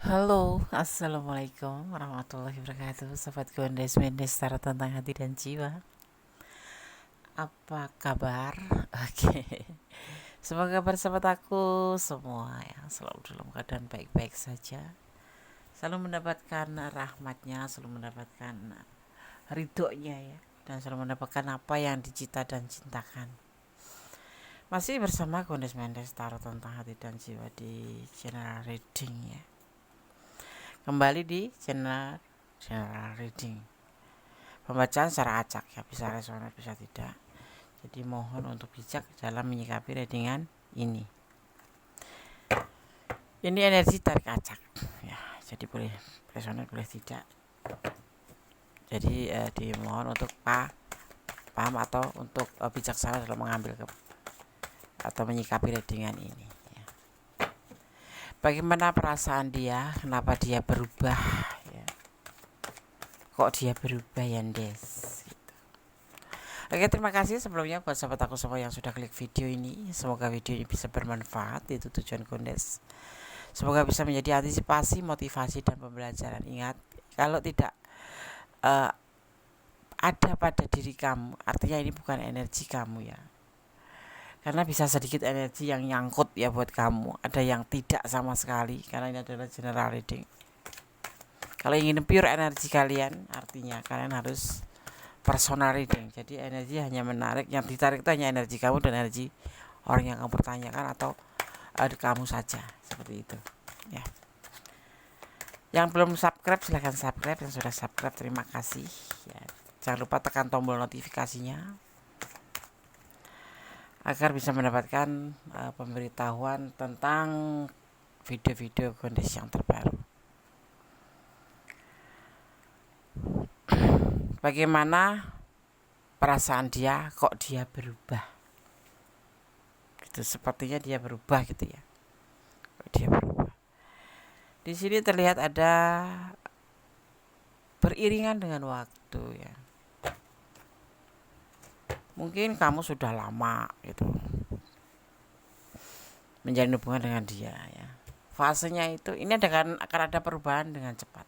Halo, assalamualaikum warahmatullahi wabarakatuh. Sobat Gondes Mendes Tara tentang hati dan jiwa. Apa kabar? Oke. Semoga kabar sahabat aku semua ya selalu dalam keadaan baik-baik saja. Selalu mendapatkan rahmatnya, selalu mendapatkan ridhonya ya, dan selalu mendapatkan apa yang dicita dan cintakan. Masih bersama Gondes Mendes Tara tentang hati dan jiwa di channel reading ya. Kembali di channel reading, pembacaan secara acak ya, bisa resonan bisa tidak. Jadi mohon untuk bijak dalam menyikapi readingan ini. Ini energi tarik acak ya, jadi boleh resonan boleh tidak. Jadi dimohon untuk paham atau untuk bijaksana dalam mengambil atau menyikapi readingan ini ya. Bagaimana perasaan dia, kenapa dia berubah ya. Kok dia berubah ya Des gitu. Oke, terima kasih sebelumnya buat sahabat aku semua yang sudah klik video ini. Semoga video ini bisa bermanfaat, itu tujuan Gondes. Semoga bisa menjadi antisipasi, motivasi, dan pembelajaran. Ingat, kalau tidak ada pada diri kamu, artinya ini bukan energi kamu ya. Karena bisa sedikit energi yang nyangkut ya buat kamu, ada yang tidak sama sekali, karena ini adalah general reading. Kalau ingin pure energi kalian, artinya kalian harus personal reading. Jadi energi hanya menarik, yang ditarik itu hanya energi kamu dan energi orang yang kamu pertanyakan atau kamu saja, seperti itu ya. Yang belum subscribe silahkan subscribe, yang sudah subscribe terima kasih ya. Jangan lupa tekan tombol notifikasinya agar bisa mendapatkan pemberitahuan tentang video-video Gondes yang terbaru. Bagaimana perasaan dia, kok dia berubah gitu, sepertinya dia berubah gitu ya. Kok dia berubah. Di sini terlihat ada beriringan dengan waktu ya. Mungkin kamu sudah lama gitu menjalin hubungan dengan dia ya. Fasenya itu ini akan ada perubahan dengan cepat.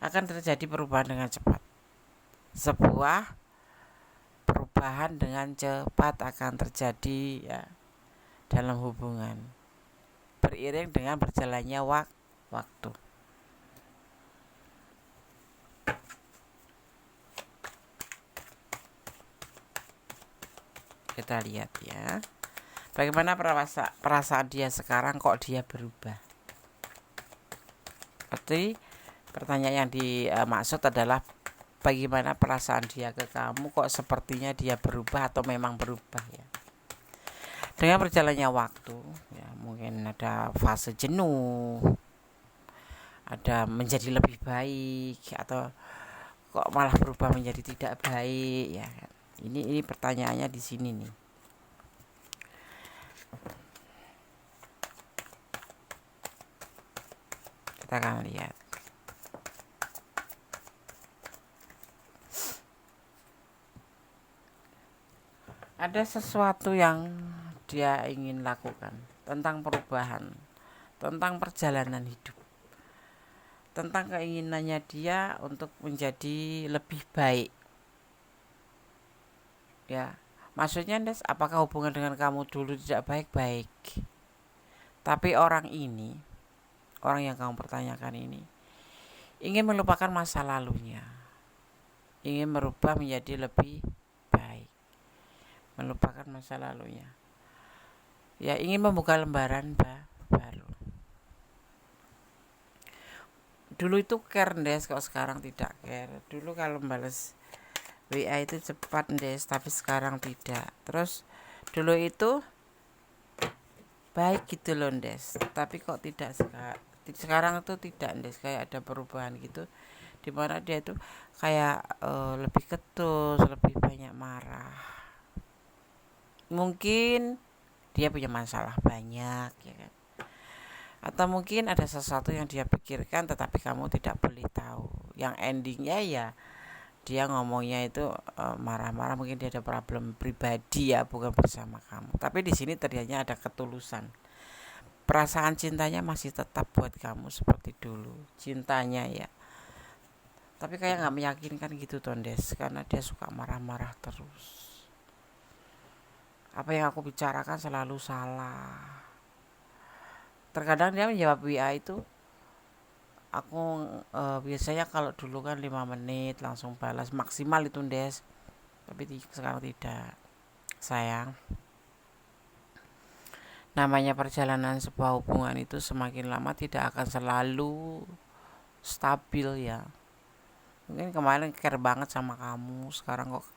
Akan terjadi perubahan dengan cepat. Sebuah perubahan dengan cepat akan terjadi ya dalam hubungan, beriring dengan berjalannya waktu. Kita lihat ya, bagaimana perasaan dia sekarang, kok dia berubah. Berarti pertanyaan yang dimaksud adalah bagaimana perasaan dia ke kamu, kok sepertinya dia berubah atau memang berubah ya. Dengan berjalannya waktu ya, mungkin ada fase jenuh, ada menjadi lebih baik, atau kok malah berubah menjadi tidak baik ya. Ini pertanyaannya di sini nih. Kita akan lihat. Ada sesuatu yang dia ingin lakukan tentang perubahan, tentang perjalanan hidup, tentang keinginannya dia untuk menjadi lebih baik ya. Maksudnya Des, apakah hubungan dengan kamu dulu tidak baik-baik, tapi orang yang kamu pertanyakan ini ingin melupakan masa lalunya, ingin merubah menjadi lebih baik, melupakan masa lalunya ya, ingin membuka lembaran baru. Dulu itu care Des, kok sekarang tidak care. Dulu kalau balas WA itu cepat Des, tapi sekarang tidak. Terus dulu itu baik gitu loh Des, tapi kok tidak sekarang itu tidak Des, kayak ada perubahan gitu, dimana dia itu kayak lebih ketus, lebih banyak marah. Mungkin dia punya masalah banyak ya kan, atau mungkin ada sesuatu yang dia pikirkan tetapi kamu tidak boleh tahu, yang endingnya ya dia ngomongnya itu marah-marah, mungkin dia ada problem pribadi ya, bukan bersama kamu. Tapi di sini terlihatnya ada ketulusan, perasaan cintanya masih tetap buat kamu seperti dulu, cintanya ya. Tapi kayak nggak meyakinkan gitu Tondes, karena dia suka marah-marah terus. Apa yang aku bicarakan selalu salah. Terkadang dia menjawab WA itu, aku biasanya kalau dulu kan 5 menit langsung balas maksimal itu Des. Tapi sekarang tidak. Sayang, namanya perjalanan sebuah hubungan itu semakin lama tidak akan selalu stabil ya. Mungkin kemarin care banget sama kamu, sekarang kok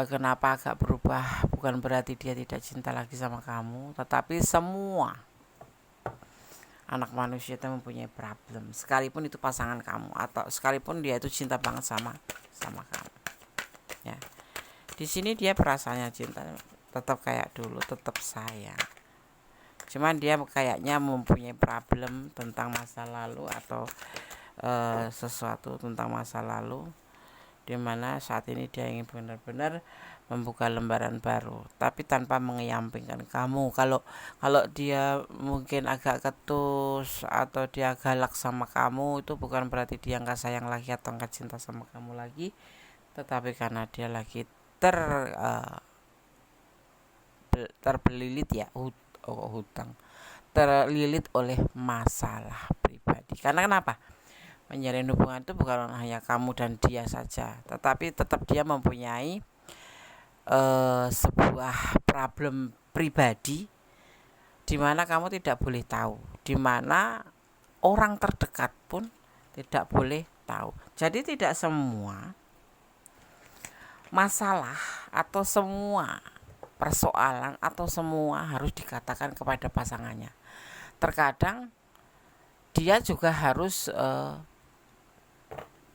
kenapa agak berubah. Bukan berarti dia tidak cinta lagi sama kamu, tetapi semua anak manusia itu mempunyai problem, sekalipun itu pasangan kamu atau sekalipun dia itu cinta banget sama kamu ya. Di sini dia perasaannya cinta tetap kayak dulu, tetap sayang, cuman dia kayaknya mempunyai problem tentang masa lalu atau sesuatu tentang masa lalu, dimana saat ini dia ingin benar-benar membuka lembaran baru, tapi tanpa menyampingkan kamu. Kalau dia mungkin agak ketus atau dia galak sama kamu, itu bukan berarti dia nggak sayang lagi atau nggak cinta sama kamu lagi, tetapi karena dia lagi terbelilit ya, hutang, terlilit oleh masalah pribadi. Karena kenapa? Menjalin hubungan itu bukan hanya kamu dan dia saja, tetapi tetap dia mempunyai sebuah problem pribadi di mana kamu tidak boleh tahu, di mana orang terdekat pun tidak boleh tahu. Jadi tidak semua masalah atau semua persoalan atau semua harus dikatakan kepada pasangannya. Terkadang dia juga harus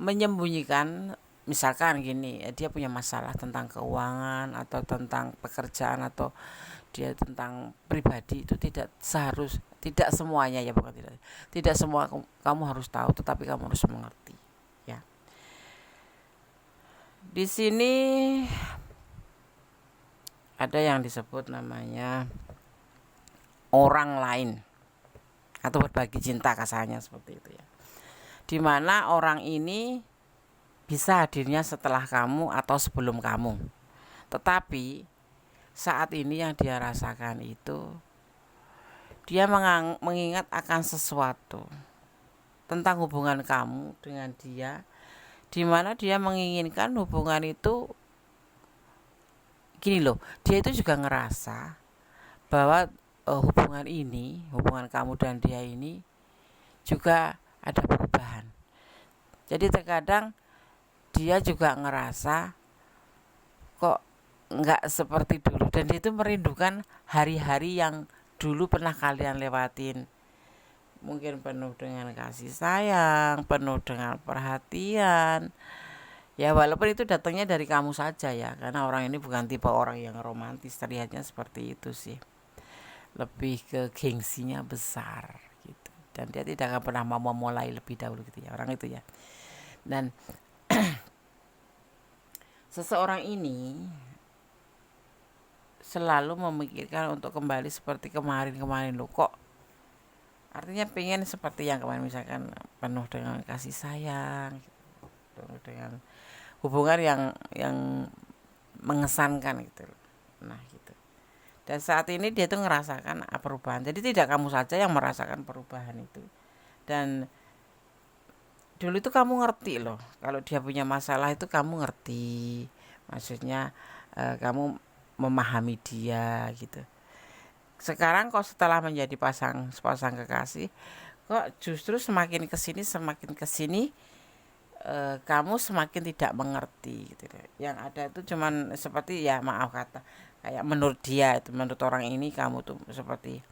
menyembunyikan. Misalkan gini, dia punya masalah tentang keuangan atau tentang pekerjaan atau dia tentang pribadi, itu tidak semuanya ya, bukan tidak semua kamu harus tahu, tetapi kamu harus mengerti ya. Di sini ada yang disebut namanya orang lain atau berbagi cinta, kasarnya seperti itu ya, dimana orang ini bisa hadirnya setelah kamu atau sebelum kamu, tetapi saat ini yang dia rasakan itu dia mengingat akan sesuatu tentang hubungan kamu dengan dia, di mana dia menginginkan hubungan itu gini loh, dia itu juga ngerasa bahwa hubungan kamu dan dia ini juga ada perubahan. Jadi terkadang dia juga ngerasa kok nggak seperti dulu, dan dia itu merindukan hari-hari yang dulu pernah kalian lewatin, mungkin penuh dengan kasih sayang, penuh dengan perhatian ya, walaupun itu datangnya dari kamu saja ya, karena orang ini bukan tipe orang yang romantis, terlihatnya seperti itu sih, lebih ke gengsinya besar gitu, dan dia tidak akan pernah mau memulai lebih dahulu gitu ya, orang itu ya. Dan seseorang ini selalu memikirkan untuk kembali seperti kemarin loh, kok artinya pengen seperti yang kemarin, misalkan penuh dengan kasih sayang, penuh dengan hubungan yang mengesankan gitu. Nah gitu. Dan saat ini dia tuh ngerasakan perubahan. Jadi tidak kamu saja yang merasakan perubahan itu. Dan dulu itu kamu ngerti loh, kalau dia punya masalah itu kamu ngerti, maksudnya kamu memahami dia gitu. Sekarang kok setelah menjadi sepasang kekasih, kok justru semakin kesini kamu semakin tidak mengerti gitu. Yang ada itu cuman seperti ya, maaf kata, kayak menurut dia itu, menurut orang ini kamu tuh seperti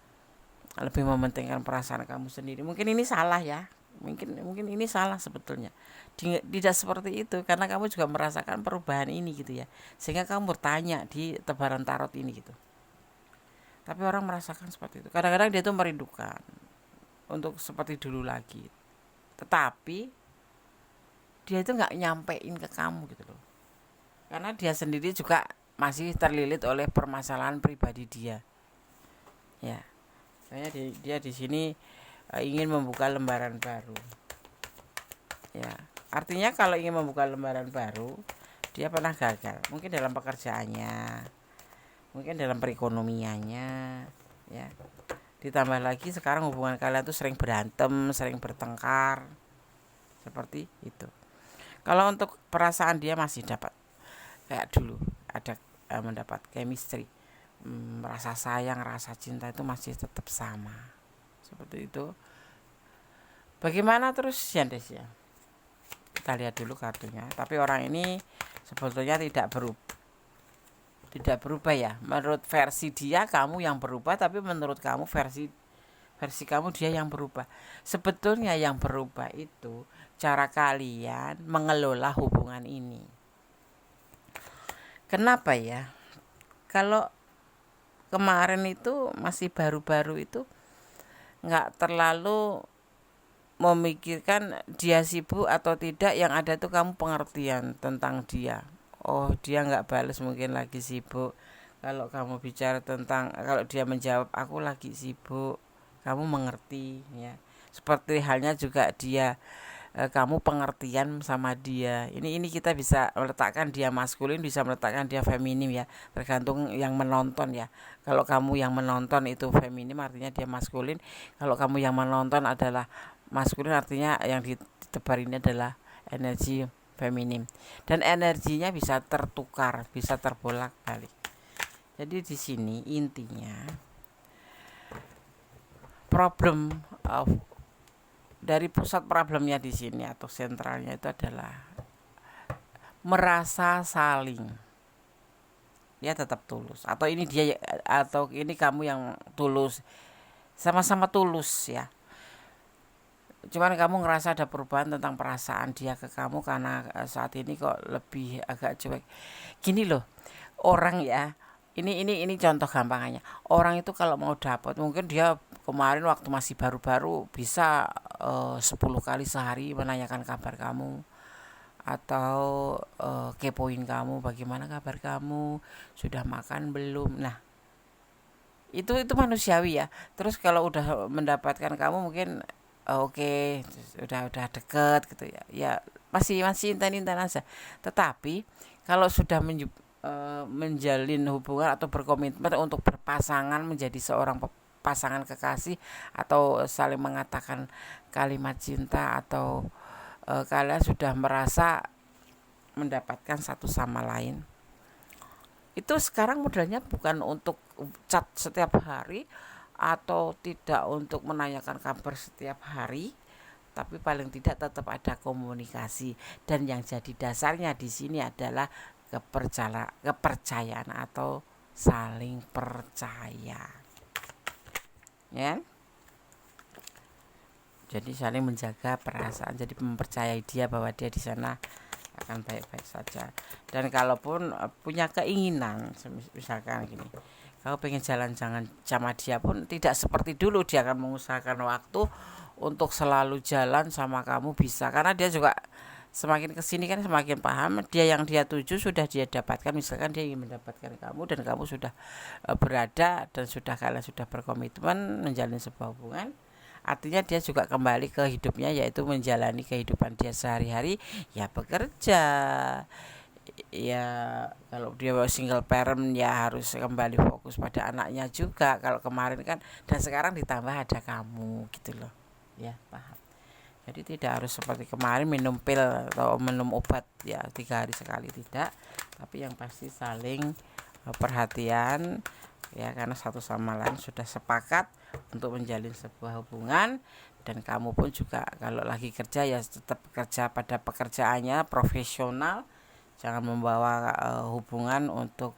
lebih mementingkan perasaan kamu sendiri. Mungkin ini salah ya, mungkin ini salah sebetulnya. Tidak seperti itu, karena kamu juga merasakan perubahan ini gitu ya, sehingga kamu bertanya di tebaran tarot ini gitu. Tapi orang merasakan seperti itu. Kadang-kadang dia tuh merindukan untuk seperti dulu lagi, tetapi dia itu nggak nyampein ke kamu gitu loh, karena dia sendiri juga masih terlilit oleh permasalahan pribadi dia ya. Kayaknya dia di sini ingin membuka lembaran baru. Ya, artinya kalau ingin membuka lembaran baru, dia pernah gagal. Mungkin dalam pekerjaannya, mungkin dalam perekonomiannya, ya. Ditambah lagi sekarang hubungan kalian tuh sering berantem, sering bertengkar, seperti itu. Kalau untuk perasaan dia masih dapat kayak dulu, ada mendapat chemistry, rasa sayang, rasa cinta itu masih tetap sama, seperti itu. Bagaimana terus Yandes ya? Kita lihat dulu kartunya. Tapi orang ini sebetulnya tidak berubah ya. Menurut versi dia kamu yang berubah, tapi menurut kamu versi kamu dia yang berubah. Sebetulnya yang berubah itu cara kalian mengelola hubungan ini. Kenapa ya? Kalau kemarin itu masih baru-baru itu nggak terlalu memikirkan dia sibuk atau tidak, yang ada tuh kamu pengertian tentang dia. Oh, dia nggak balas, mungkin lagi sibuk. Kalau kamu bicara tentang, kalau dia menjawab aku lagi sibuk, kamu mengerti ya. Seperti halnya juga dia, kamu pengertian sama dia. Ini kita bisa meletakkan dia maskulin, bisa meletakkan dia feminim ya, tergantung yang menonton ya. Kalau kamu yang menonton itu feminim, artinya dia maskulin. Kalau kamu yang menonton adalah maskulin, artinya yang ditebar ini adalah energi feminim. Dan energinya bisa tertukar, bisa terbolak-balik. Jadi di sini intinya problem dari pusat problemnya di sini atau sentralnya itu adalah merasa saling, ya tetap tulus, atau ini dia atau ini kamu yang tulus, sama-sama tulus ya. Cuman kamu ngerasa ada perubahan tentang perasaan dia ke kamu karena saat ini kok lebih agak cuek. Gini loh, orang ya, ini contoh gampangannya. Orang itu kalau mau dapat, mungkin dia kemarin waktu masih baru-baru bisa 10 kali sehari menanyakan kabar kamu, atau kepoin kamu, bagaimana kabar kamu, sudah makan belum. Nah, itu manusiawi ya. Terus kalau udah mendapatkan kamu mungkin oke, udah deket gitu ya. Ya masih intan-intan aja. Tetapi kalau sudah menjalin hubungan atau berkomitmen untuk berpasangan menjadi seorang pasangan kekasih, atau saling mengatakan kalimat cinta, atau kalian sudah merasa mendapatkan satu sama lain, itu sekarang modelnya bukan untuk chat setiap hari atau tidak untuk menanyakan kabar setiap hari, tapi paling tidak tetap ada komunikasi. Dan yang jadi dasarnya di sini adalah kepercayaan atau saling percaya, ya. Jadi saling menjaga perasaan, jadi mempercayai dia bahwa dia di sana akan baik-baik saja. Dan kalaupun punya keinginan, misalkan gini, kamu pengen jalan-jalan sama dia pun tidak seperti dulu, dia akan mengusahakan waktu untuk selalu jalan sama kamu, bisa, karena dia juga semakin kesini kan semakin paham dia yang dia tuju sudah dia dapatkan. Misalkan dia ingin mendapatkan kamu dan kamu sudah berada dan kalian sudah berkomitmen menjalin sebuah hubungan, artinya dia juga kembali ke hidupnya, yaitu menjalani kehidupan dia sehari-hari, ya bekerja. Ya kalau dia single parent ya harus kembali fokus pada anaknya juga. Kalau kemarin kan, dan sekarang ditambah ada kamu gitu loh, ya paham. Jadi tidak harus seperti kemarin minum pil atau minum obat ya 3 hari sekali, tidak. Tapi yang pasti saling perhatian ya, karena satu sama lain sudah sepakat untuk menjalin sebuah hubungan. Dan kamu pun juga kalau lagi kerja ya tetap kerja pada pekerjaannya, profesional. Jangan membawa hubungan untuk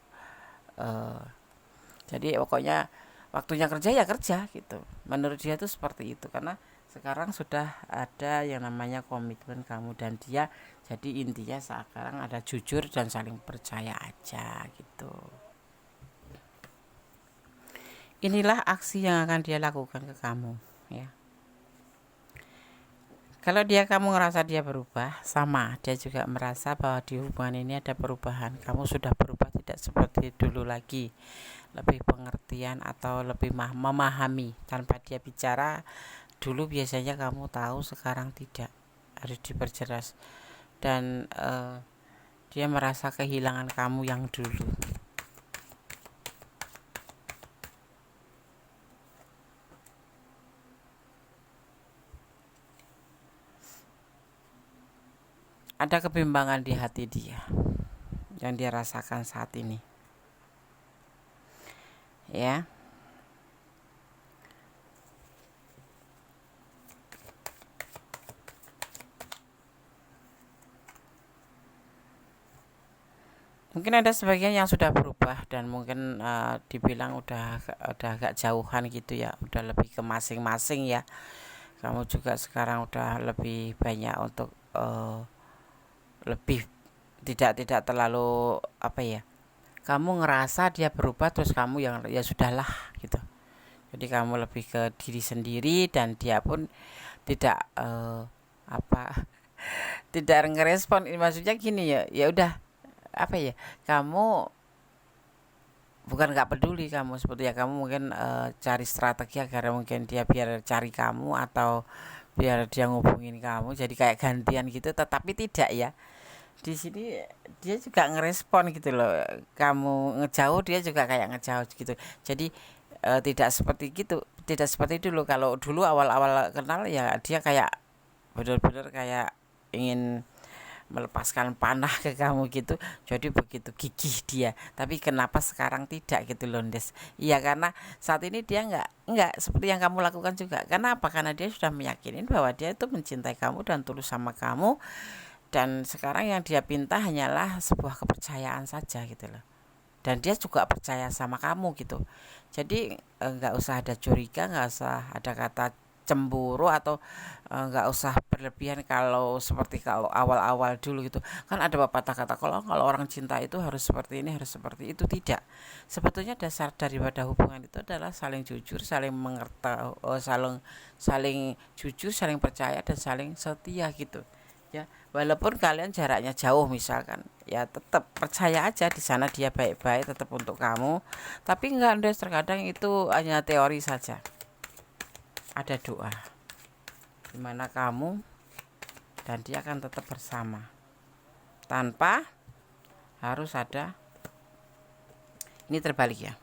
jadi pokoknya waktunya kerja ya kerja gitu. Menurut dia tuh seperti itu, karena sekarang sudah ada yang namanya komitmen kamu dan dia. Jadi intinya sekarang ada jujur dan saling percaya aja gitu. Inilah aksi yang akan dia lakukan ke kamu ya. Kalau kamu ngerasa dia berubah, sama dia juga merasa bahwa di hubungan ini ada perubahan. Kamu sudah berubah, tidak seperti dulu lagi. lebih pengertian atau lebih memahami tanpa dia bicara. Dulu biasanya kamu tahu, sekarang tidak, harus diperjelas. Dan dia merasa kehilangan kamu yang dulu. Ada kebimbangan di hati dia yang dia rasakan saat ini, ya. Mungkin ada sebagian yang sudah berubah dan mungkin dibilang udah agak jauhan gitu ya, udah lebih ke masing-masing ya. Kamu juga sekarang udah lebih banyak untuk lebih tidak terlalu apa ya. Kamu ngerasa dia berubah, terus kamu yang ya sudahlah gitu. Jadi kamu lebih ke diri sendiri dan dia pun tidak apa tidak ngerespon. Maksudnya gini ya, ya udah apa ya, kamu bukan nggak peduli, kamu seperti ya kamu mungkin cari strategi agar mungkin dia biar cari kamu atau biar dia ngubungin kamu, jadi kayak gantian gitu. Tetapi tidak ya, di sini dia juga ngerespon gitu loh. Kamu ngejauh, dia juga kayak ngejauh gitu. Jadi tidak seperti gitu, tidak seperti dulu. Kalau dulu awal-awal kenal ya dia kayak bener-bener kayak ingin melepaskan panah ke kamu gitu, jadi begitu gigih dia. Tapi kenapa sekarang tidak gitu loh, Des? Iya, karena saat ini dia nggak seperti yang kamu lakukan juga. Kenapa? Karena dia sudah meyakinin bahwa dia itu mencintai kamu dan tulus sama kamu, dan sekarang yang dia pinta hanyalah sebuah kepercayaan saja gitu loh. Dan dia juga percaya sama kamu gitu. Jadi nggak usah ada curiga, nggak usah ada kata cemburu, atau nggak usah berlebihan kalau seperti kalau awal-awal dulu gitu. Kan ada pepatah kata, kalau orang cinta itu harus seperti ini, harus seperti itu. Tidak. Sebetulnya dasar daripada hubungan itu adalah saling jujur, saling mengerti, saling jujur, saling percaya, dan saling setia gitu. Ya, walaupun kalian jaraknya jauh misalkan, ya tetap percaya aja di sana dia baik-baik tetap untuk kamu. Tapi enggak, terkadang itu hanya teori saja. Ada doa dimana kamu dan dia akan tetap bersama tanpa harus ada, ini terbalik ya,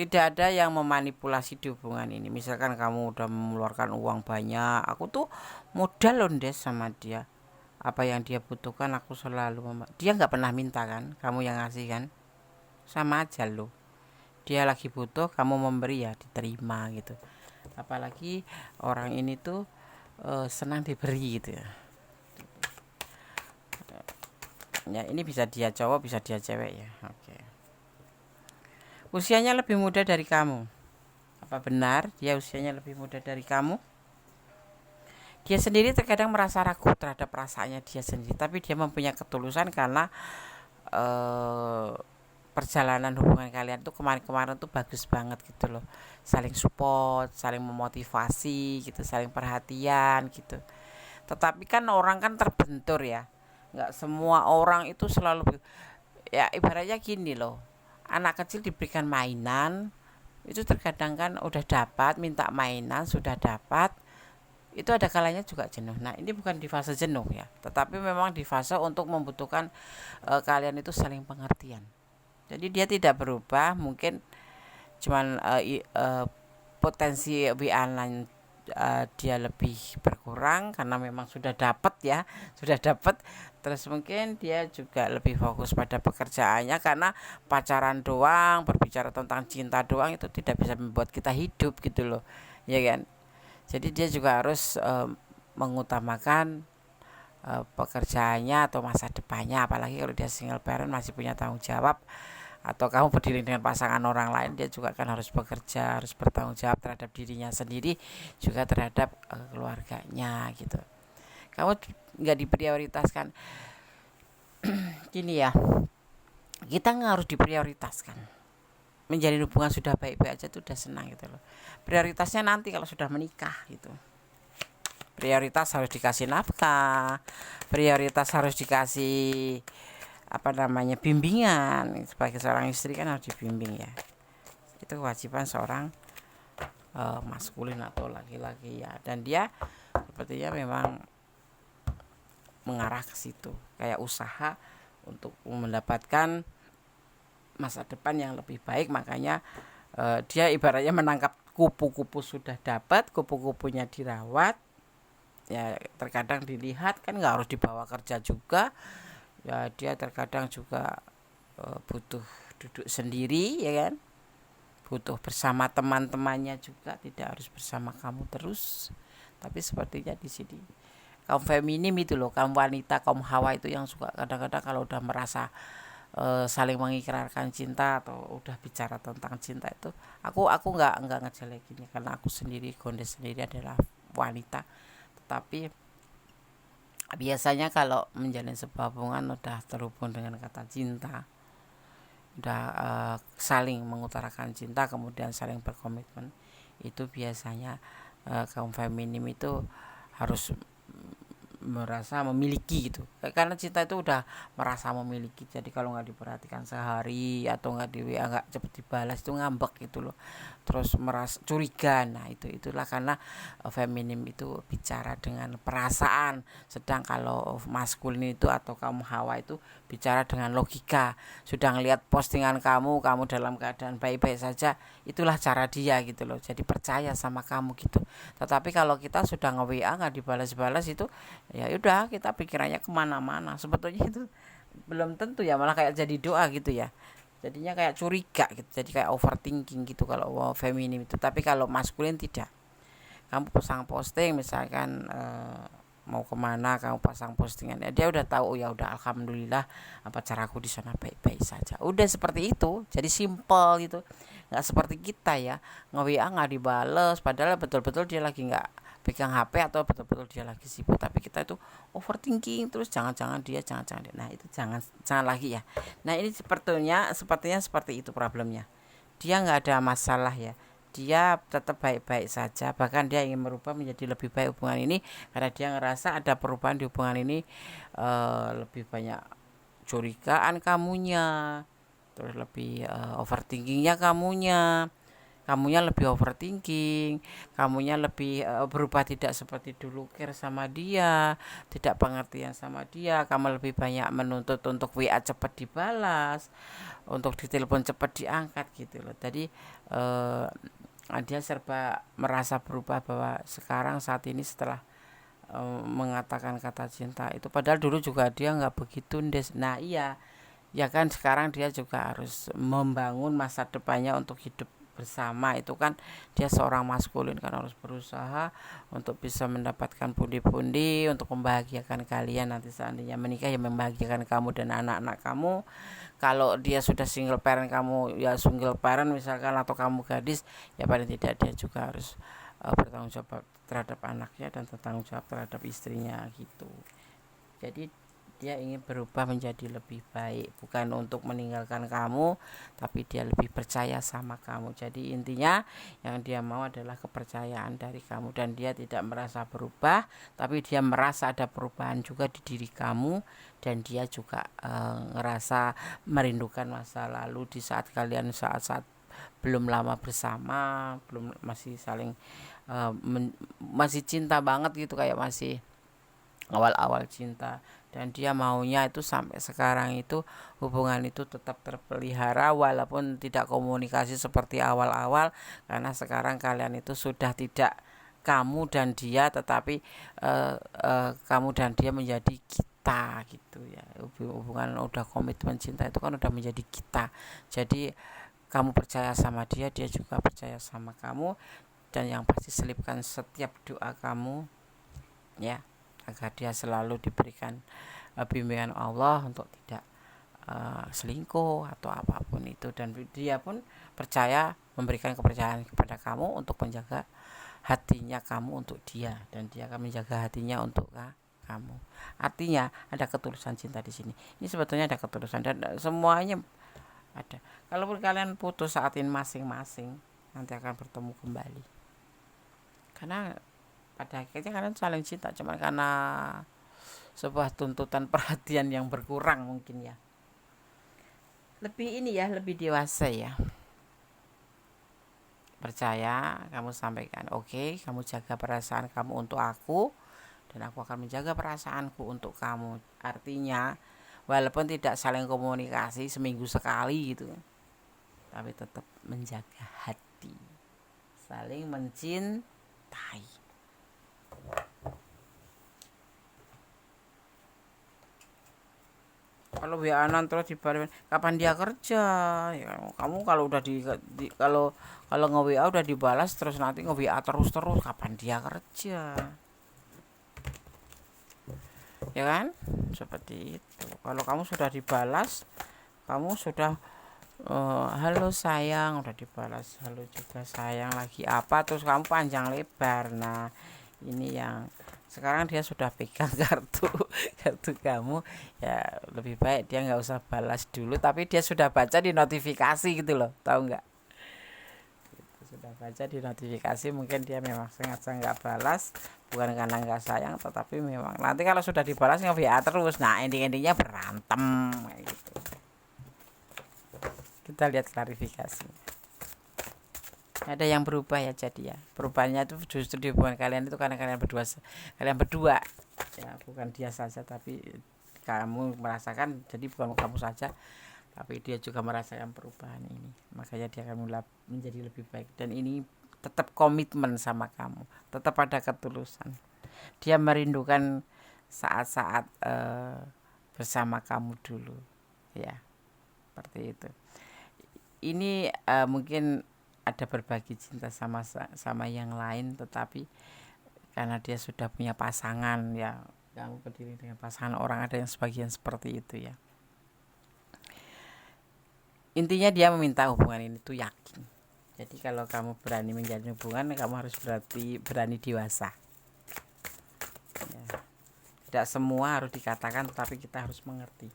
tidak ada yang memanipulasi di hubungan ini. Misalkan kamu udah mengeluarkan uang banyak, aku tuh modal loh Des sama dia, apa yang dia butuhkan aku selalu dia nggak pernah minta kan, kamu yang ngasih kan. Sama aja loh, dia lagi butuh kamu memberi, ya diterima gitu. Apalagi orang ini tuh senang diberi gitu ya. Ya ini bisa dia cowok, bisa dia cewek ya. Oke. Usianya lebih muda dari kamu. Apa benar dia usianya lebih muda dari kamu? Dia sendiri terkadang merasa ragu terhadap perasaannya dia sendiri, tapi dia mempunyai ketulusan karena perjalanan hubungan kalian tuh kemarin-kemarin tuh bagus banget gitu loh. Saling support, saling memotivasi gitu, saling perhatian gitu. Tetapi kan orang kan terbentur ya. Nggak semua orang itu selalu, ya ibaratnya gini loh. Anak kecil diberikan mainan, itu terkadang kan udah dapat, minta mainan sudah dapat, itu ada kalanya juga jenuh. Nah ini bukan di fase jenuh ya, tetapi memang di fase untuk membutuhkan kalian itu saling pengertian. Jadi dia tidak berubah, mungkin cuman potensi WA-nya dia lebih berkurang karena memang sudah dapat ya, sudah dapat. Terus mungkin dia juga lebih fokus pada pekerjaannya, karena pacaran doang, berbicara tentang cinta doang itu tidak bisa membuat kita hidup gitu loh, ya kan. Jadi dia juga harus mengutamakan pekerjaannya atau masa depannya. Apalagi kalau dia single parent, masih punya tanggung jawab, atau kamu berdiri dengan pasangan orang lain, dia juga kan harus bekerja, harus bertanggung jawab terhadap dirinya sendiri, juga terhadap keluarganya gitu. Kamu nggak diprioritaskan. Gini ya, kita nggak harus diprioritaskan. Menjalin hubungan sudah baik-baik aja tuh udah senang gitu loh. Prioritasnya nanti kalau sudah menikah gitu. Prioritas harus dikasih nafkah, prioritas harus dikasih bimbingan. Sebagai seorang istri kan harus dibimbing ya, itu kewajiban seorang maskulin atau laki-laki ya, dan dia sepertinya memang mengarah ke situ, kayak usaha untuk mendapatkan masa depan yang lebih baik. Makanya dia ibaratnya menangkap kupu-kupu, sudah dapat kupu-kupunya dirawat ya, terkadang dilihat kan, nggak harus dibawa kerja juga ya, dia terkadang juga butuh duduk sendiri ya kan, butuh bersama teman-temannya juga, tidak harus bersama kamu terus. Tapi sepertinya di sini kaum feminim itu loh, kaum wanita, kaum hawa itu yang suka kadang-kadang kalau udah merasa saling mengikrarkan cinta atau udah bicara tentang cinta itu, aku nggak ngejelekinnya, karena aku sendiri, Gondes sendiri adalah wanita. Tetapi biasanya kalau menjalin sebuah hubungan udah terhubung dengan kata cinta, udah saling mengutarakan cinta, kemudian saling berkomitmen, itu biasanya kaum feminim itu harus merasa memiliki gitu, karena cinta itu udah merasa memiliki. Jadi kalau nggak diperhatikan sehari atau nggak di WA nggak cepet dibalas, itu ngambek gitu loh, terus merasa curiga. Nah itulah karena feminim itu bicara dengan perasaan, sedang kalau maskulin itu atau kaum hawa itu bicara dengan logika. Sudah ngelihat postingan kamu dalam keadaan baik-baik saja, itulah cara dia gitu loh, jadi percaya sama kamu gitu. Tetapi kalau kita sudah nge-WA nggak dibalas-balas, itu ya udah, kita pikirannya kemana-mana. Sebetulnya itu belum tentu ya, malah kayak jadi doa gitu ya, jadinya kayak curiga gitu, jadi kayak overthinking gitu kalau feminim itu. Tapi kalau maskulin tidak, kamu pasang posting misalkan mau kemana, kamu pasang postingan ya, dia udah tahu, ya udah alhamdulillah, apa caraku di sana baik-baik saja, udah seperti itu. Jadi simple gitu, nggak seperti kita ya, nge-WA nggak dibales padahal betul-betul dia lagi nggak pegang HP atau betul-betul dia lagi sibuk. Tapi kita itu overthinking terus, jangan-jangan dia, jangan-jangan dia. Nah itu jangan lagi ya. Nah ini sepertinya seperti itu problemnya. Dia nggak ada masalah ya, dia tetap baik-baik saja, bahkan dia ingin merubah menjadi lebih baik hubungan ini, karena dia ngerasa ada perubahan di hubungan ini, lebih banyak curigaan kamunya, terus lebih overthinkingnya kamunya lebih overthinking, kamunya lebih berubah, tidak seperti dulu care sama dia, tidak pengertian sama dia, kamu lebih banyak menuntut untuk WA cepat dibalas, untuk ditelepon cepat diangkat gitu loh. Jadi dia serba merasa berubah, bahwa sekarang saat ini setelah mengatakan kata cinta itu, padahal dulu juga dia nggak begitu Des. Nah iya ya kan, sekarang dia juga harus membangun masa depannya untuk hidup bersama. Itu kan dia seorang maskulin kan, harus berusaha untuk bisa mendapatkan pundi-pundi untuk membahagiakan kalian nanti seandainya menikah, ya membahagiakan kamu dan anak-anak kamu. Kalau dia sudah single parent, kamu ya single parent misalkan, atau kamu gadis, ya paling tidak dia juga harus bertanggung jawab terhadap anaknya dan bertanggung jawab terhadap istrinya gitu. Jadi dia ingin berubah menjadi lebih baik, bukan untuk meninggalkan kamu, tapi dia lebih percaya sama kamu. Jadi intinya yang dia mau adalah kepercayaan dari kamu, dan dia tidak merasa berubah, tapi dia merasa ada perubahan juga di diri kamu, dan dia juga ngerasa merindukan masa lalu di saat kalian saat-saat belum lama bersama, belum, masih saling masih cinta banget gitu, kayak masih awal-awal cinta. Dan dia maunya itu sampai sekarang itu hubungan itu tetap terpelihara, walaupun tidak komunikasi seperti awal-awal, karena sekarang kalian itu sudah tidak kamu dan dia, tetapi kamu dan dia menjadi kita gitu ya. Hubungan udah komitmen cinta itu kan udah menjadi kita. Jadi kamu percaya sama dia, dia juga percaya sama kamu, dan yang pasti selipkan setiap doa kamu ya, agar dia selalu diberikan bimbingan Allah untuk tidak selingkuh atau apapun itu. Dan dia pun percaya, memberikan kepercayaan kepada kamu untuk menjaga hatinya kamu untuk dia, dan dia akan menjaga hatinya untuk kamu. Artinya ada ketulusan cinta di sini. Ini sebetulnya ada ketulusan, dan semuanya ada. Kalaupun kalian putus saat ini masing-masing, nanti akan bertemu kembali, karena pada akhirnya kalian saling cinta, cuma karena sebuah tuntutan perhatian yang berkurang mungkin ya. lebih ini ya, lebih dewasa ya. Percaya, kamu sampaikan, oke, kamu jaga perasaan kamu untuk aku, dan aku akan menjaga perasaanku untuk kamu. Artinya walaupun tidak saling komunikasi seminggu sekali gitu, tapi tetap menjaga hati, saling mencintai. Kalau WA-an terus dibalik, kapan dia kerja ya, kamu kalau udah kalau nge WA udah dibalas terus nanti nge WA terus kapan dia kerja, ya kan? Seperti itu. Kalau kamu sudah dibalas, kamu sudah halo sayang, udah dibalas halo juga sayang, lagi apa, terus kamu panjang lebar. Nah ini yang sekarang dia sudah pegang kartu kamu, ya lebih baik dia nggak usah balas dulu, tapi dia sudah baca di notifikasi gitu loh, tahu nggak? Sudah baca di notifikasi, mungkin dia memang sengaja nggak balas, bukan karena nggak sayang, tetapi memang nanti kalau sudah dibalas nge WA terus, nah endingnya berantem kayak gitu. Kita lihat klarifikasi. Ada yang berubah ya, jadi ya perubahannya itu justru di hubungan kalian itu karena kalian berdua ya, bukan dia saja, tapi kamu merasakan, jadi bukan kamu saja tapi dia juga merasakan perubahan ini, makanya dia akan menjadi lebih baik. Dan ini tetap komitmen sama kamu, tetap ada ketulusan, dia merindukan saat-saat bersama kamu dulu ya, seperti itu. Ini mungkin ada berbagi cinta sama yang lain, tetapi karena dia sudah punya pasangan ya, kamu berdiri dengan pasangan, orang ada yang sebagian seperti itu ya. Intinya dia meminta hubungan ini tuh yakin. Jadi kalau kamu berani menjalin hubungan, kamu harus berani dewasa ya. Tidak semua harus dikatakan, tetapi kita harus mengerti.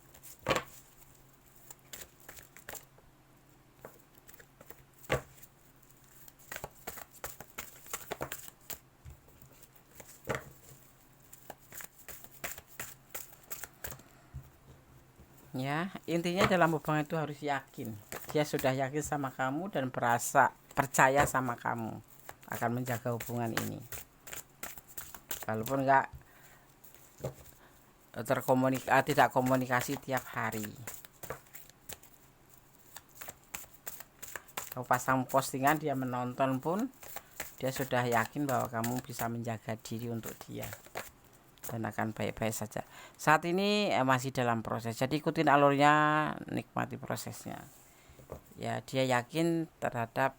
Ya, intinya dalam hubungan itu harus yakin. Dia sudah yakin sama kamu dan percaya sama kamu akan menjaga hubungan ini. Walaupun tidak komunikasi tiap hari. Kau pasang postingan dia menonton pun, dia sudah yakin bahwa kamu bisa menjaga diri untuk dia dan akan baik-baik saja. Saat ini masih dalam proses, jadi ikutin alurnya, nikmati prosesnya ya. Dia yakin terhadap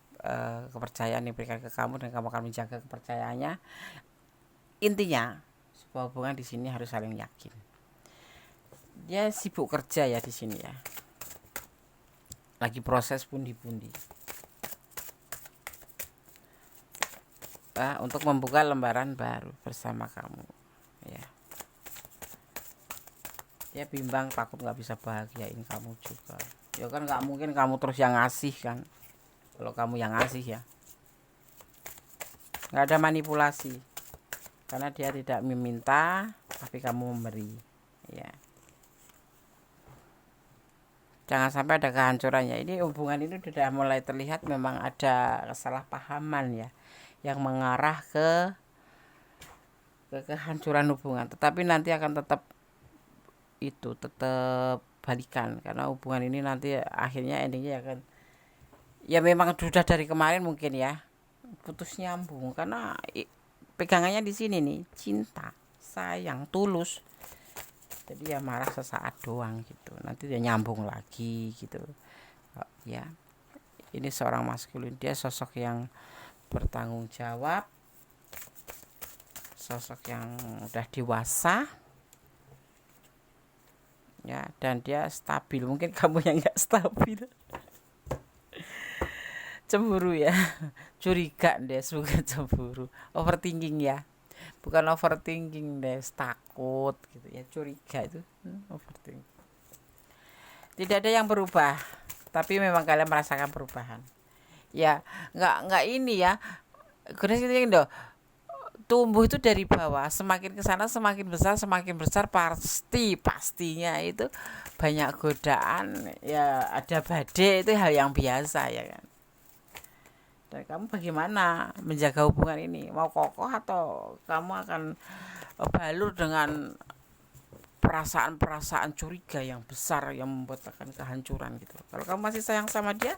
kepercayaan yang diberikan ke kamu, dan kamu akan menjaga kepercayaannya. Intinya sebuah hubungan di sini harus saling yakin. Dia sibuk kerja ya di sini ya, lagi proses pundi-pundi untuk membuka lembaran baru bersama kamu ya. Dia bimbang, takut nggak bisa bahagiain kamu juga ya kan. Nggak mungkin kamu terus yang ngasih kan, kalau kamu yang ngasih ya. Nggak ada manipulasi, karena dia tidak meminta tapi kamu memberi ya. Jangan sampai ada kehancurannya. Ini hubungan ini sudah mulai terlihat memang ada kesalahpahaman ya, yang mengarah ke kehancuran hubungan, tetapi nanti akan tetap balikan, karena hubungan ini nanti akhirnya endingnya akan ya memang sudah dari kemarin mungkin ya putus nyambung, karena pegangannya di sini nih, cinta, sayang, tulus. Jadi ya marah sesaat doang gitu, nanti dia nyambung lagi gitu ya. Ini seorang maskulin, dia sosok yang bertanggung jawab, sosok yang udah dewasa ya, dan dia stabil. Mungkin kamu yang nggak stabil, cemburu ya, curiga deh, bukan cemburu, overthinking ya, bukan overthinking deh, takut gitu ya, curiga itu overthinking. Tidak ada yang berubah, tapi memang kalian merasakan perubahan ya. Nggak ini ya, tumbuh itu dari bawah, semakin ke sana semakin besar, pastinya itu banyak godaan, ya ada badai, itu hal yang biasa ya kan. Dan kamu bagaimana menjaga hubungan ini? Mau kokoh atau kamu akan balur dengan perasaan-perasaan curiga yang besar yang membuatkan kehancuran gitu. Kalau kamu masih sayang sama dia,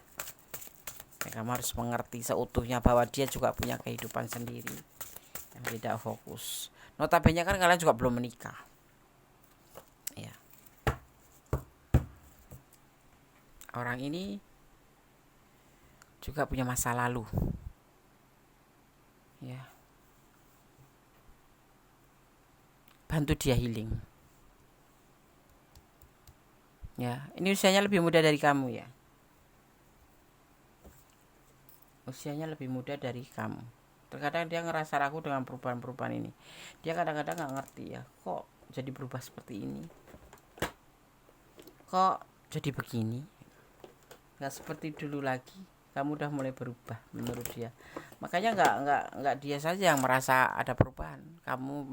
ya kamu harus mengerti seutuhnya bahwa dia juga punya kehidupan sendiri yang tidak fokus. Notabene kan kalian juga belum menikah. Ya. Orang ini juga punya masa lalu. Ya. Bantu dia healing. Ya, ini usianya lebih muda dari kamu ya. Usianya lebih muda dari kamu. Terkadang dia ngerasa ragu dengan perubahan-perubahan ini. Dia kadang-kadang nggak ngerti ya, kok jadi berubah seperti ini, kok jadi begini, nggak seperti dulu lagi. Kamu udah mulai berubah menurut dia. Makanya nggak dia saja yang merasa ada perubahan. Kamu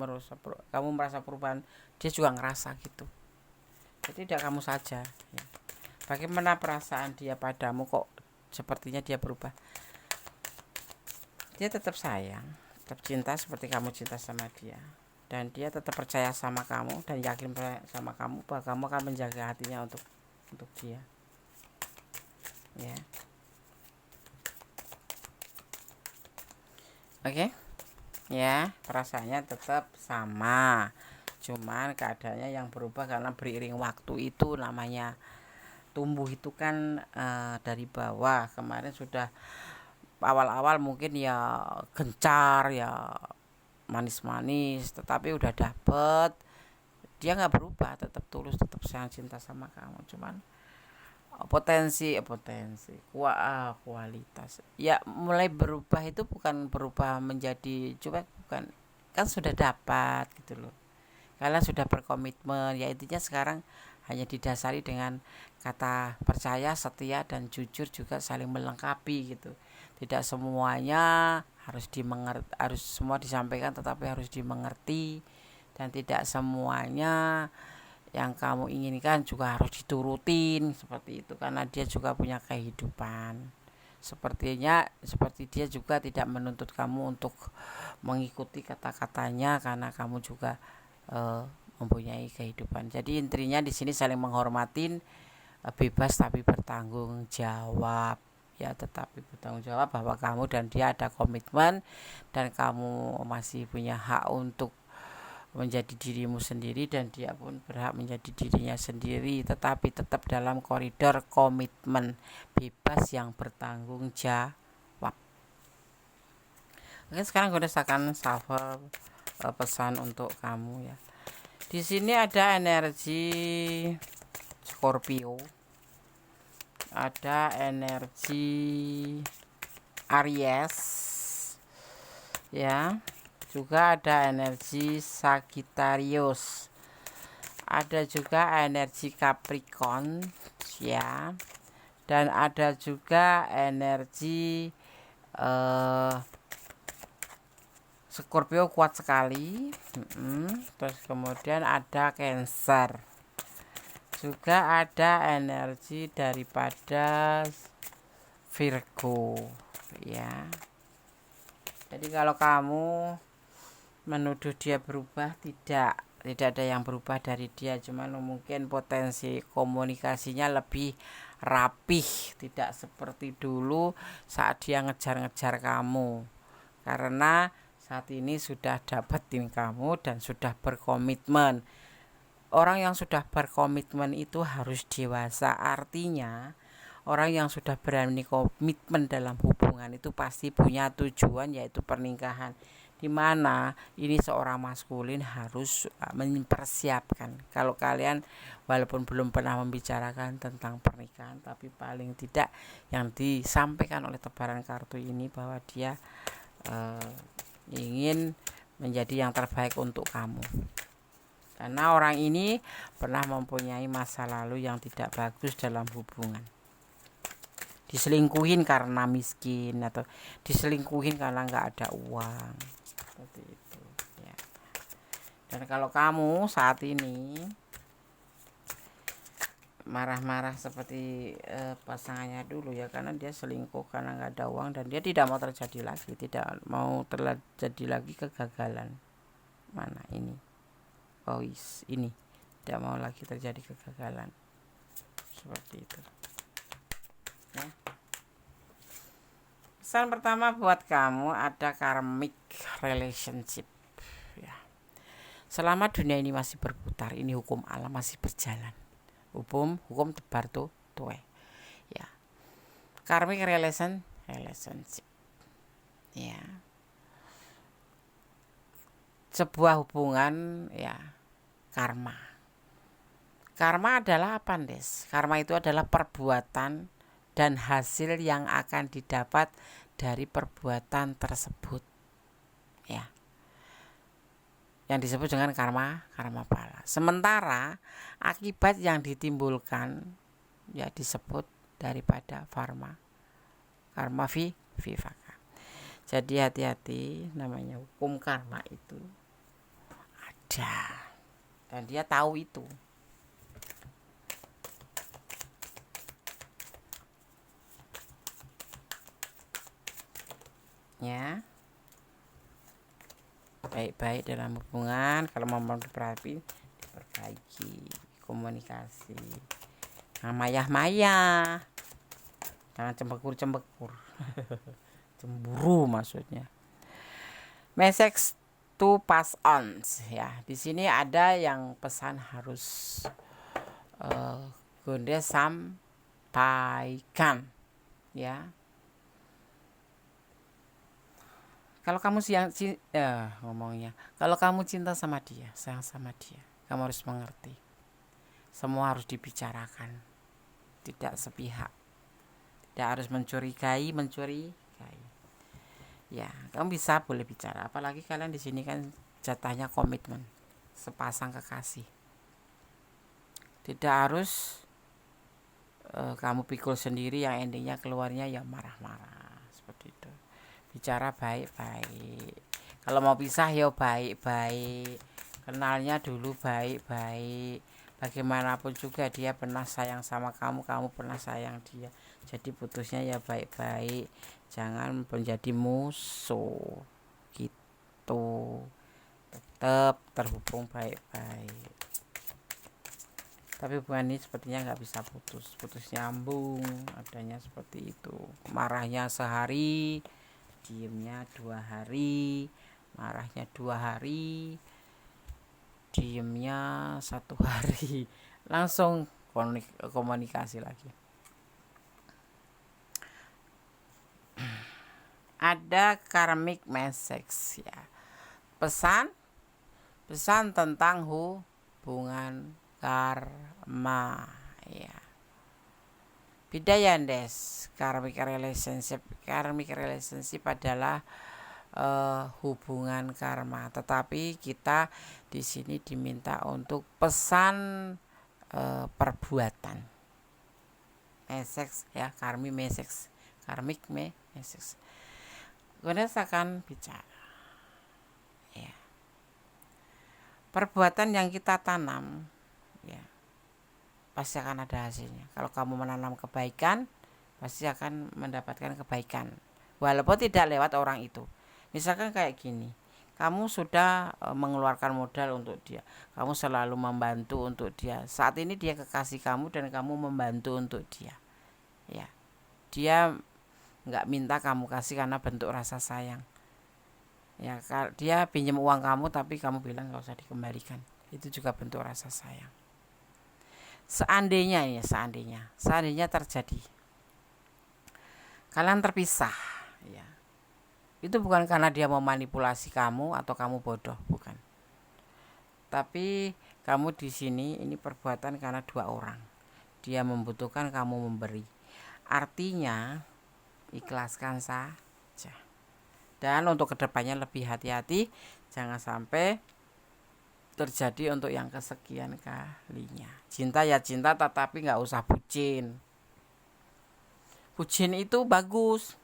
merasa perubahan, dia juga ngerasa gitu. Jadi tidak kamu saja. Ya. Bagaimana perasaan dia padamu, kok sepertinya dia berubah? Dia tetap sayang, tetap cinta seperti kamu cinta sama dia, dan dia tetap percaya sama kamu dan yakin sama kamu bahwa kamu akan menjaga hatinya untuk dia. Ya. Oke. Ya, perasaannya tetap sama. Cuman keadaannya yang berubah karena beriring waktu, itu namanya tumbuh itu kan dari bawah. Kemarin sudah awal-awal mungkin ya gencar ya, manis-manis, tetapi udah dapet, dia nggak berubah, tetap tulus, tetap sayang cinta sama kamu. Cuman kualitas ya mulai berubah. Itu bukan berubah menjadi cuek, bukan, kan sudah dapat gitu loh. Kalian sudah berkomitmen, ya intinya sekarang hanya didasari dengan kata percaya, setia, dan jujur, juga saling melengkapi gitu. Tidak semuanya harus semua disampaikan, tetapi harus dimengerti, dan tidak semuanya yang kamu inginkan juga harus diturutin seperti itu, karena dia juga punya kehidupan. Seperti dia juga tidak menuntut kamu untuk mengikuti kata-katanya, karena kamu juga mempunyai kehidupan. Jadi intinya di sini saling menghormatin, bebas tapi bertanggung jawab. Ya, tetapi bertanggung jawab bahwa kamu dan dia ada komitmen, dan kamu masih punya hak untuk menjadi dirimu sendiri, dan dia pun berhak menjadi dirinya sendiri, tetapi tetap dalam koridor komitmen, bebas yang bertanggung jawab. Oke, sekarang gue rasakan shuffle pesan untuk kamu ya. Di sini ada energi Scorpio, ada energi Aries ya, juga ada energi Sagittarius, ada juga energi Capricorn ya, dan ada juga energi Scorpio kuat sekali. Terus kemudian ada Cancer, juga ada energi daripada Virgo ya. Jadi kalau kamu menuduh dia berubah, tidak ada yang berubah dari dia, cuman mungkin potensi komunikasinya lebih rapih, tidak seperti dulu saat dia ngejar-ngejar kamu, karena saat ini sudah dapetin kamu dan sudah berkomitmen. Orang yang sudah berkomitmen itu harus dewasa, artinya orang yang sudah berani komitmen dalam hubungan itu pasti punya tujuan, yaitu pernikahan, dimana ini seorang maskulin harus mempersiapkan. Kalau kalian walaupun belum pernah membicarakan tentang pernikahan, tapi paling tidak yang disampaikan oleh tebaran kartu ini bahwa dia ingin menjadi yang terbaik untuk kamu, karena orang ini pernah mempunyai masa lalu yang tidak bagus dalam hubungan. Diselingkuhin karena miskin, atau diselingkuhin karena nggak ada uang, seperti itu. Dan kalau kamu saat ini marah-marah seperti pasangannya dulu ya, karena dia selingkuh karena nggak ada uang dan dia tidak mau terjadi lagi, tidak mau terjadi lagi kegagalan. Mana ini? Oh ini tidak mau lagi terjadi kegagalan seperti itu ya. Pesan pertama buat kamu, ada karmic relationship ya. Selama dunia ini masih berputar, ini hukum alam masih berjalan. Hukum tebar tuh ya. Karmic relationship ya. Sebuah hubungan ya, karma. Karma adalah apa, Des? Karma itu adalah perbuatan dan hasil yang akan didapat dari perbuatan tersebut ya, yang disebut dengan karma pala. Sementara akibat yang ditimbulkan ya disebut daripada karma vivaka. Jadi hati-hati, namanya hukum karma itu ada dan dia tahu itu ya. Baik-baik dalam hubungan, kalau mau diperbaiki komunikasi. Nah, mayah jangan cembekur cemburu maksudnya. Message to pass on ya. Di sini ada yang pesan harus Gonde sampaikan ya. Kalau kamu kalau kamu cinta sama dia, sayang sama dia, kamu harus mengerti. Semua harus dibicarakan, tidak sepihak, tidak harus mencurigai. Ya, kamu boleh bicara. Apalagi kalian di sini kan jatahnya komitmen, sepasang kekasih. Tidak harus kamu pikul sendiri yang endingnya keluarnya ya marah-marah seperti itu. Bicara baik-baik. Kalau mau pisah ya baik-baik. Kenalnya dulu baik-baik. Bagaimanapun juga dia pernah sayang sama kamu pernah sayang dia. Jadi putusnya ya baik-baik. Jangan menjadi musuh gitu. Tetap terhubung baik-baik. Tapi hubungan ini sepertinya nggak bisa putus nyambung, adanya seperti itu. Marahnya sehari, diemnya 2 hari, marahnya 2 hari, diemnya 1 hari, langsung komunikasi lagi. Ada karmic message ya, pesan tentang hubungan karma ya. Beda ya, Des. Karmic relationship adalah hubungan karma, tetapi kita di sini diminta untuk pesan perbuatan. Message ya, karmic message. Kemudian akan bicara ya. Perbuatan yang kita tanam ya pasti akan ada hasilnya. Kalau kamu menanam kebaikan, pasti akan mendapatkan kebaikan, walaupun tidak lewat orang itu. Misalkan kayak gini, kamu sudah mengeluarkan modal untuk dia, kamu selalu membantu untuk dia. Saat ini dia kekasih kamu dan kamu membantu untuk dia ya. Dia nggak minta kamu kasih karena bentuk rasa sayang ya. Dia pinjam uang kamu tapi kamu bilang nggak usah dikembalikan, itu juga bentuk rasa sayang. Seandainya terjadi kalian terpisah ya, itu bukan karena dia memanipulasi kamu atau kamu bodoh, bukan. Tapi kamu di sini ini perbuatan karena 2 orang. Dia membutuhkan, kamu memberi. Artinya ikhlaskan saja. Dan untuk kedepannya lebih hati-hati, jangan sampai terjadi untuk yang kesekian kalinya. Cinta ya cinta, tetapi nggak usah bucin. Bucin itu bagus,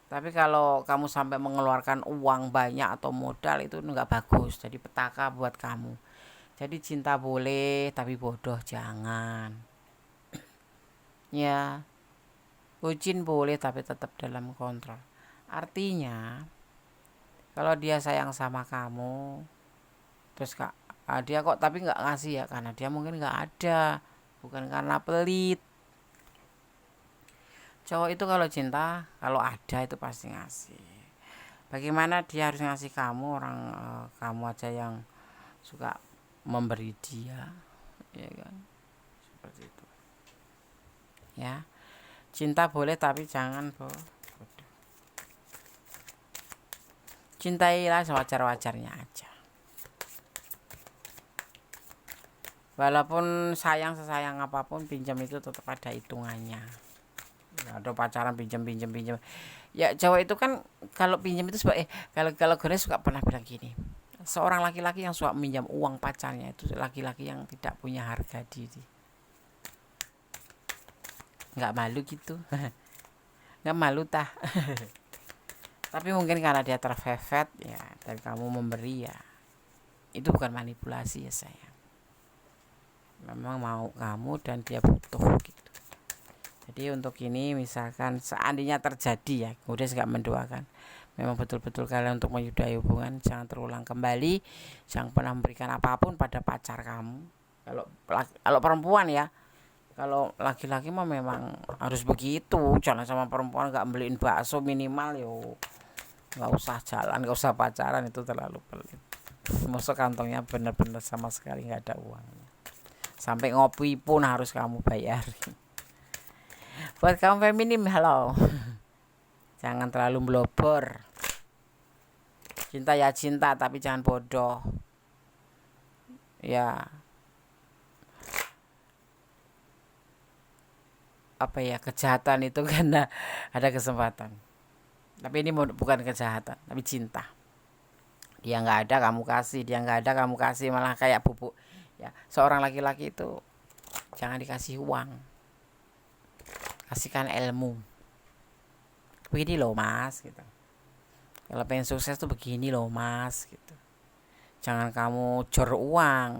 Tapi kalau kamu sampai mengeluarkan uang banyak atau modal itu nggak bagus. Jadi petaka buat kamu. Jadi cinta boleh tapi bodoh jangan. Ya, bucin boleh tapi tetap dalam kontrol. Artinya kalau dia sayang sama kamu, terus kak, dia kok tapi nggak ngasih ya karena dia mungkin nggak ada, bukan karena pelit. Cowok itu kalau cinta, kalau ada itu pasti ngasih. Bagaimana dia harus ngasih kamu, orang kamu aja yang suka memberi dia, ya kan? Seperti itu. Ya, cinta boleh tapi jangan bodoh. Cintailah sewajar-wajarnya aja. Walaupun sayang sesayang apapun, pinjam itu tetap ada hitungannya. Ada pacaran pinjam. Ya cowok itu kan kalau pinjam itu sebab kalau gue suka pernah bilang gini. Seorang laki-laki yang suka minjam uang pacarnya itu laki-laki yang tidak punya harga diri. Nggak malu gitu. Nggak malu tah. Tapi mungkin karena dia terfefet ya, dan kamu memberi ya, itu bukan manipulasi ya sayang. Memang mau kamu dan dia butuh gitu. Jadi untuk ini misalkan seandainya terjadi ya, kemudian nggak mendoakan, memang betul-betul kalian untuk menyudahi hubungan jangan terulang kembali, jangan pernah memberikan apapun pada pacar kamu. Kalau perempuan ya, kalau laki-laki mah memang harus begitu, jangan sama perempuan nggak beliin bakso minimal yo, nggak usah jalan, nggak usah pacaran, itu terlalu pelit. Masuk kantongnya bener-bener sama sekali nggak ada uangnya, sampai ngopi pun harus kamu bayarin. Buat kamu feminim, halo, jangan terlalu melobor. Cinta ya cinta tapi jangan bodoh ya. Apa ya, kejahatan itu karena ada kesempatan, tapi ini bukan kejahatan tapi cinta. Dia nggak ada kamu kasih, dia nggak ada kamu kasih, malah kayak pupuk ya. Seorang laki-laki itu jangan dikasih uang, kasihkan ilmu. Begini loh mas gitu, kalau pengen sukses tuh begini loh mas gitu. Jangan kamu jor uang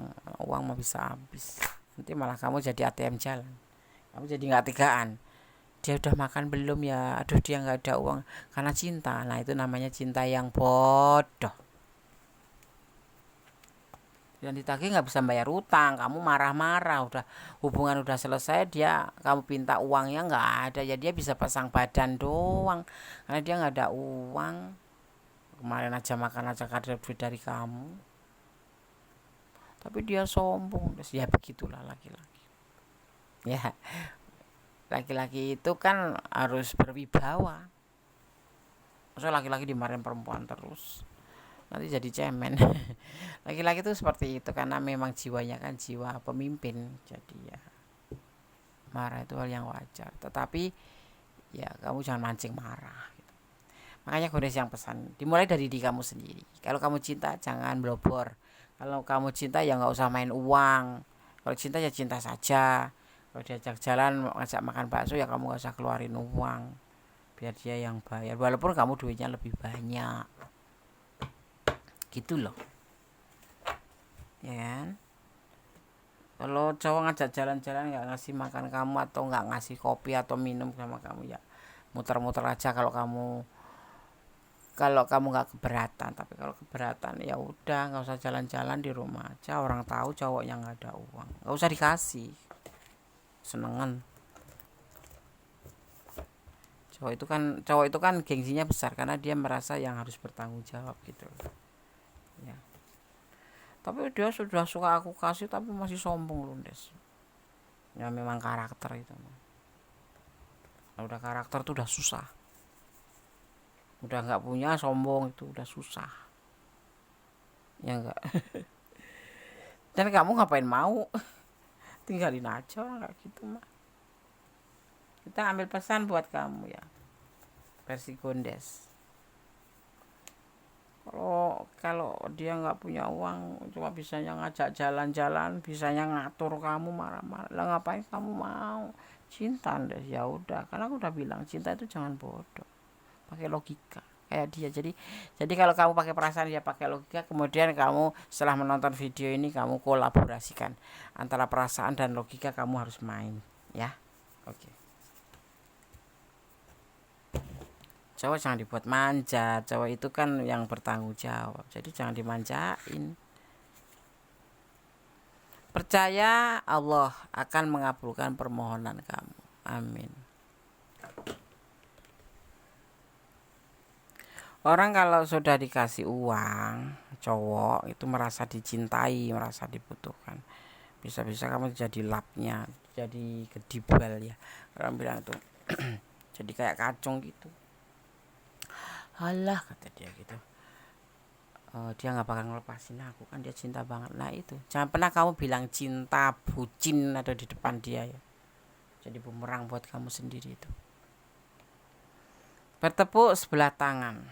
mau bisa habis, nanti malah kamu jadi ATM jalan, kamu jadi nggak tegaan. Dia udah makan belum ya, aduh dia nggak ada uang, karena cinta. Nah itu namanya cinta yang bodoh. Dan ditagih nggak bisa bayar utang, kamu marah-marah, udah hubungan udah selesai, dia kamu pinta uangnya nggak ada, ya dia bisa pasang badan doang karena dia nggak ada uang. Kemarin aja makan aja kada duit dari kamu, tapi dia sombong. Ya begitulah laki-laki ya. Laki-laki itu kan harus berwibawa. Maksudnya laki-laki dimarahin perempuan terus, nanti jadi cemen. Laki-laki itu seperti itu karena memang jiwanya kan jiwa pemimpin, jadi ya marah itu hal yang wajar. Tetapi ya kamu jangan mancing marah gitu. Makanya Godes yang pesan dimulai dari diri kamu sendiri. Kalau kamu cinta jangan blobor, kalau kamu cinta ya nggak usah main uang. Kalau cinta ya cinta saja. Kalau diajak jalan, ngajak makan bakso ya kamu nggak usah keluarin uang, biar dia yang bayar, walaupun kamu duitnya lebih banyak gitu loh ya kan. Kalau cowok ngajak jalan-jalan nggak ngasih makan kamu atau nggak ngasih kopi atau minum sama kamu ya muter-muter aja kalau kamu nggak keberatan. Tapi kalau keberatan ya udah nggak usah jalan-jalan, di rumah aja, orang tahu cowoknya nggak ada uang, nggak usah dikasih, senengan. Cowok itu kan gengsinya besar karena dia merasa yang harus bertanggung jawab gitu ya. Tapi dia sudah suka aku kasih tapi masih sombong loh Des. Ya memang karakter itu. Udah karakter tuh udah susah. Udah nggak punya sombong itu udah susah. Ya enggak. Dan kamu ngapain mau? Tinggalin aja orang kayak gitu mah. Kita ambil pesan buat kamu ya, versi Gondes. Kalau dia nggak punya uang, cuma bisanya ngajak jalan-jalan, bisanya ngatur kamu marah-marah, lah ngapain kamu mau? Cinta deh ya udah, karena aku udah bilang cinta itu jangan bodoh. pakai logika kayak dia. Jadi kalau kamu pakai perasaan, dia pakai logika, kemudian kamu setelah menonton video ini kamu kolaborasikan antara perasaan dan logika, kamu harus main ya. Oke. Cowok jangan dibuat manja, cowok itu kan yang bertanggung jawab, jadi jangan dimanjain. Percaya Allah akan mengabulkan permohonan kamu. Amin. Orang kalau sudah dikasih uang, cowok itu merasa dicintai, merasa dibutuhkan. Bisa-bisa kamu jadi lapnya, jadi kedibal ya. Orang bilang itu jadi kayak kacung gitu. Alah, kata dia gitu. Dia nggak bakal ngelepasin aku, kan dia cinta banget. Nah itu, jangan pernah kamu bilang cinta bucin ada di depan dia ya. Jadi bumerang buat kamu sendiri itu. Bertepuk sebelah tangan.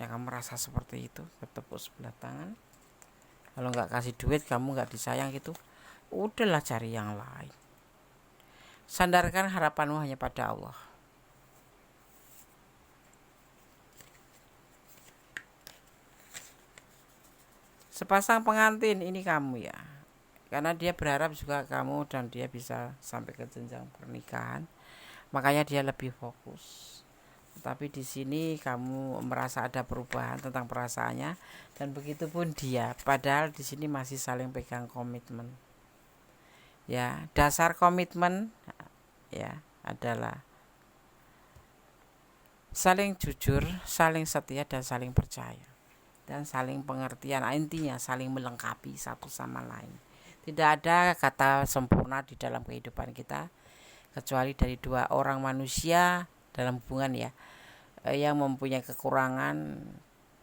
Ya kamu merasa seperti itu, bertepuk sebelah tangan. Kalau nggak kasih duit, kamu nggak disayang gitu, udahlah cari yang lain. Sandarkan harapanmu hanya pada Allah. Sepasang pengantin ini kamu ya, karena dia berharap juga kamu dan dia bisa sampai ke jenjang pernikahan, makanya dia lebih fokus. Tapi di sini kamu merasa ada perubahan tentang perasaannya, dan begitu pun dia. Padahal di sini masih saling pegang komitmen. Ya, dasar komitmen ya adalah saling jujur, saling setia, dan saling percaya, dan saling pengertian. Intinya saling melengkapi satu sama lain. Tidak ada kata sempurna di dalam kehidupan kita, kecuali dari dua orang manusia dalam hubungan ya, yang mempunyai kekurangan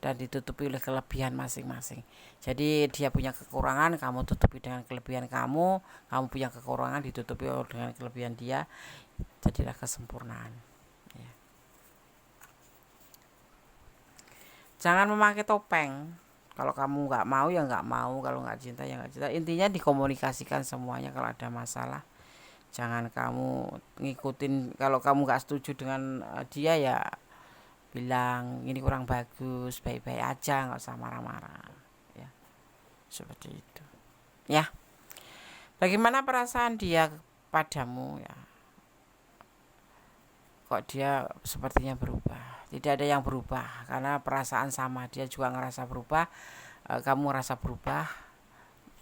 dan ditutupi oleh kelebihan masing-masing. Jadi dia punya kekurangan, kamu tutupi dengan kelebihan kamu punya kekurangan, ditutupi dengan kelebihan dia, jadilah kesempurnaan ya. Jangan memakai topeng. Kalau kamu nggak mau ya nggak mau, kalau nggak cinta ya nggak cinta. Intinya dikomunikasikan semuanya. Kalau ada masalah, jangan kamu ngikutin. Kalau kamu nggak setuju dengan dia ya bilang ini kurang bagus, baik-baik aja, nggak usah marah-marah ya, seperti itu ya. Bagaimana perasaan dia padamu ya? Kok dia sepertinya berubah? Tidak ada yang berubah, karena perasaan sama, dia juga ngerasa berubah, kamu ngerasa berubah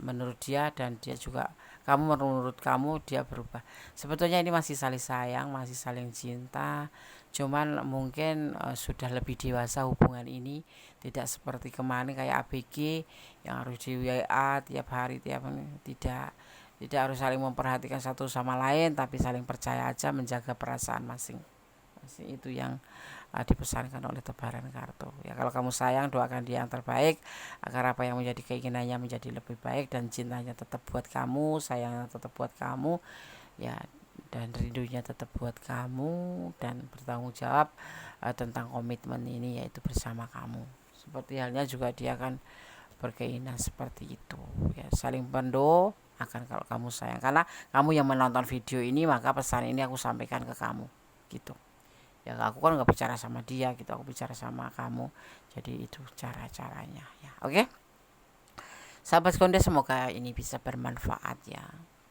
menurut dia, dan dia juga, kamu menurut kamu dia berubah. Sebetulnya ini masih saling sayang, masih saling cinta, cuman mungkin sudah lebih dewasa hubungan ini, tidak seperti kemarin kayak ABG yang harus di WA tiap hari tidak harus saling memperhatikan satu sama lain, tapi saling percaya aja, menjaga perasaan masing. Itu yang dipesankan oleh tebaran kartu ya. Kalau kamu sayang, doakan dia yang terbaik agar apa yang menjadi keinginannya menjadi lebih baik, dan cintanya tetap buat kamu, sayangnya tetap buat kamu ya, dan rindunya tetap buat kamu, dan bertanggung jawab tentang komitmen ini, yaitu bersama kamu. Seperti halnya juga dia akan berkeinginan seperti itu ya, saling pendoa akan. Kalau kamu sayang, karena kamu yang menonton video ini, maka pesan ini aku sampaikan ke kamu gitu ya. Aku kan nggak bicara sama dia gitu, aku bicara sama kamu, jadi itu cara-caranya ya. Oke, sahabat Konde, semoga ini bisa bermanfaat ya.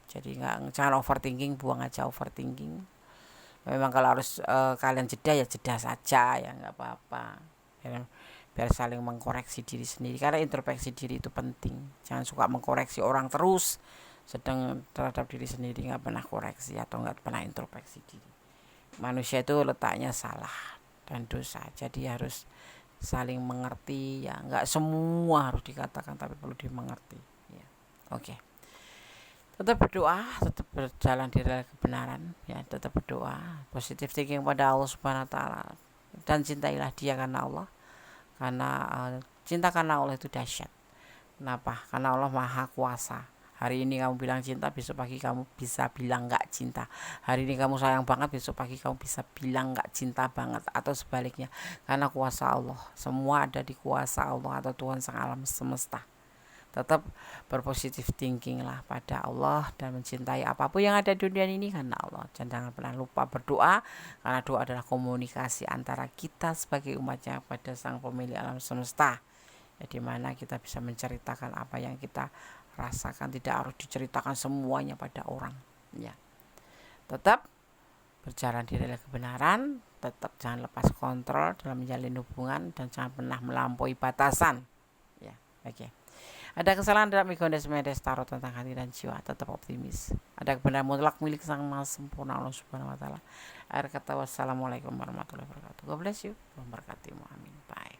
Jadi jangan overthinking, buang aja overthinking. Memang kalau harus kalian jeda ya jeda saja ya, nggak apa-apa, biar saling mengkoreksi diri sendiri, karena introspeksi diri itu penting. Jangan suka mengkoreksi orang terus, sedang terhadap diri sendiri nggak pernah koreksi atau nggak pernah introspeksi diri. Manusia itu letaknya salah dan dosa, jadi harus saling mengerti ya. Nggak semua harus dikatakan, tapi perlu dimengerti ya. Oke, tetap berdoa, tetap berjalan di rel kebenaran ya, tetap berdoa, positive thinking pada Allah Subhanahu wa taala, dan cintailah dia karena Allah, karena cinta karena Allah itu dahsyat. Kenapa? Karena Allah maha kuasa. Hari ini kamu bilang cinta, besok pagi kamu bisa bilang gak cinta. Hari ini kamu sayang banget, besok pagi kamu bisa bilang gak cinta banget, atau sebaliknya. Karena kuasa Allah, semua ada di kuasa Allah atau Tuhan Sang Alam Semesta. Tetap berpositif thinking lah pada Allah dan mencintai apapun yang ada di dunia ini karena Allah. Dan jangan pernah lupa berdoa, karena doa adalah komunikasi antara kita sebagai umatnya pada sang pemilik alam semesta, ya, dimana kita bisa menceritakan apa yang kita rasakan, tidak harus diceritakan semuanya pada orang, ya. Tetap berjalan di rel kebenaran, tetap jangan lepas kontrol dalam menjalin hubungan, dan jangan pernah melampaui batasan, ya. Oke. Ada kesalahan dalam Igondes Medes taruh tentang hati dan jiwa, tetap optimis. Ada kebenaran mutlak milik Sang Maha Sempurna Allah Subhanahu wa taala. Akhir kata, wassalamualaikum warahmatullahi wabarakatuh. God bless you. Memberkatimu. Amin. Bye.